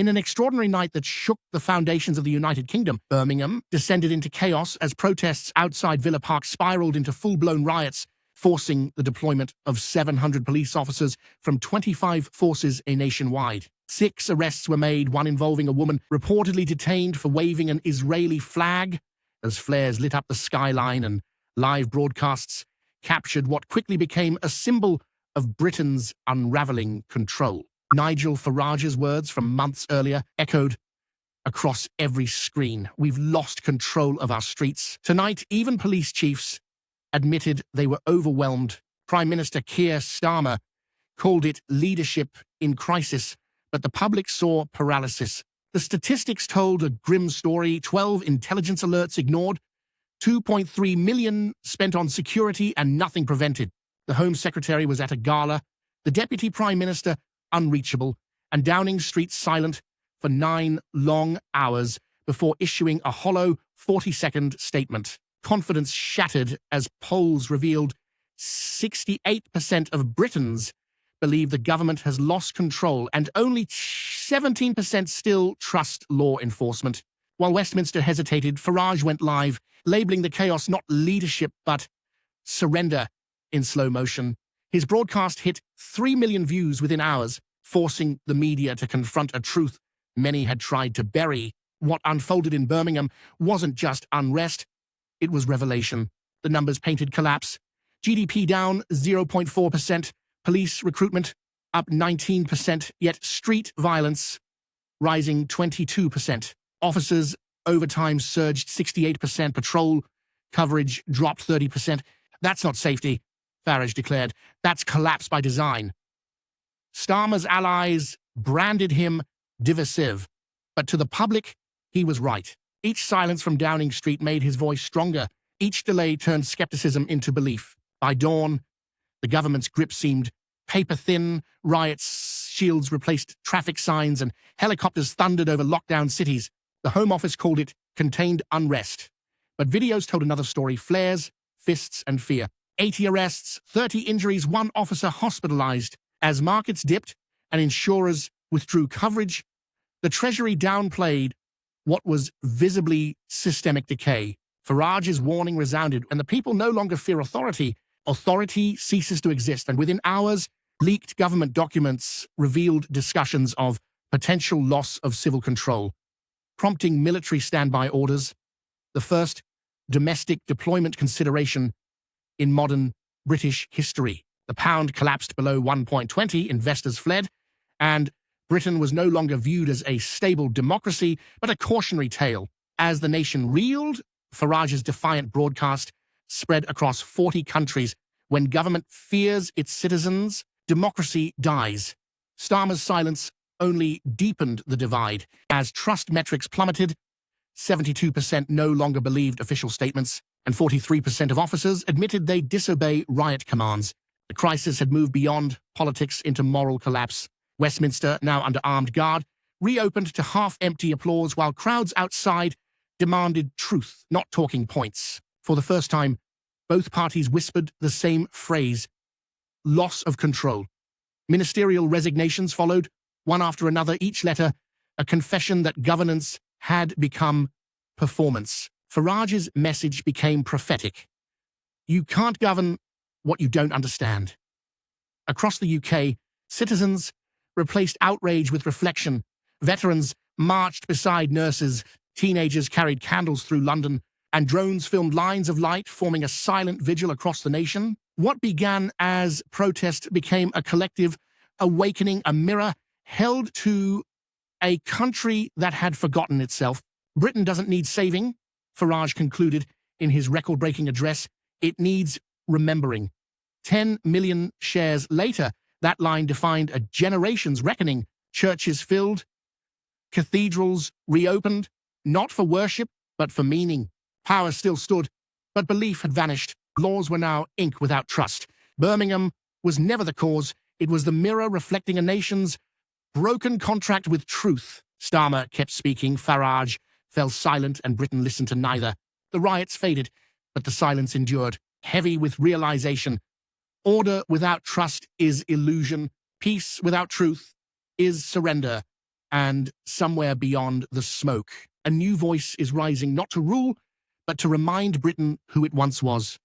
In an extraordinary night that shook the foundations of the United Kingdom, Birmingham descended into chaos as protests outside Villa Park spiraled into full-blown riots, forcing the deployment of 700 police officers from 25 forces nationwide. 6 arrests were made, one involving a woman reportedly detained for waving an Israeli flag, as flares lit up the skyline and live broadcasts captured what quickly became a symbol of Britain's unraveling control. Nigel Farage's words from months earlier echoed across every screen. We've lost control of our streets. Tonight, even police chiefs admitted they were overwhelmed. Prime Minister Keir Starmer called it leadership in crisis, but the public saw paralysis. The statistics told a grim story: 12 intelligence alerts ignored, 2.3 million spent on security and nothing prevented. The Home Secretary was at a gala, the Deputy Prime Minister unreachable, and Downing Street silent for 9 long hours before issuing a hollow 40-second statement. Confidence shattered as polls revealed 68% of Britons believe the government has lost control and only 17% still trust law enforcement. While Westminster hesitated, Farage went live, labeling the chaos not leadership but surrender in slow motion. His broadcast hit 3 million views within hours, forcing the media to confront a truth many had tried to bury. What unfolded in Birmingham wasn't just unrest, it was revelation. The numbers painted collapse. GDP down 0.4%, police recruitment up 19%, yet street violence rising 22%. Officers' overtime surged 68%, patrol coverage dropped 30%. That's not safety, Farage declared. That's collapse by design. Starmer's allies branded him divisive, but to the public, he was right. Each silence from Downing Street made his voice stronger. Each delay turned skepticism into belief. By dawn, the government's grip seemed paper-thin. Riots shields replaced traffic signs, and helicopters thundered over lockdown cities. The Home Office called it contained unrest. But videos told another story: flares, fists, and fear. 80 arrests, 30 injuries, 1 officer hospitalized. As markets dipped and insurers withdrew coverage, the Treasury downplayed what was visibly systemic decay. Farage's warning resounded, and the people no longer fear authority. Authority ceases to exist, and within hours, leaked government documents revealed discussions of potential loss of civil control, prompting military standby orders, the first domestic deployment consideration in modern British history. The pound collapsed below 1.20, investors fled, and Britain was no longer viewed as a stable democracy, but a cautionary tale. As the nation reeled, Farage's defiant broadcast spread across 40 countries. When government fears its citizens, democracy dies. Starmer's silence only deepened the divide. As trust metrics plummeted, 72% no longer believed official statements, and 43% of officers admitted they'd disobey riot commands. The crisis had moved beyond politics into moral collapse. Westminster, now under armed guard, reopened to half-empty applause while crowds outside demanded truth, not talking points. For the first time, both parties whispered the same phrase: loss of control. Ministerial resignations followed, one after another, each letter a confession that governance had become performance. Farage's message became prophetic. You can't govern what you don't understand. Across the UK, citizens replaced outrage with reflection. Veterans marched beside nurses, teenagers carried candles through London, and drones filmed lines of light, forming a silent vigil across the nation. What began as protest became a collective awakening, a mirror held to a country that had forgotten itself. Britain doesn't need saving, Farage concluded in his record-breaking address. It needs remembering. 10 million shares later, that line defined a generation's reckoning. Churches filled, cathedrals reopened, not for worship, but for meaning. Power still stood, but belief had vanished. Laws were now ink without trust. Birmingham was never the cause. It was the mirror reflecting a nation's broken contract with truth. Starmer kept speaking. Farage fell silent, and Britain listened to neither. The riots faded, but the silence endured, heavy with realization. Order without trust is illusion. Peace without truth is surrender. And somewhere beyond the smoke, a new voice is rising not to rule, but to remind Britain who it once was.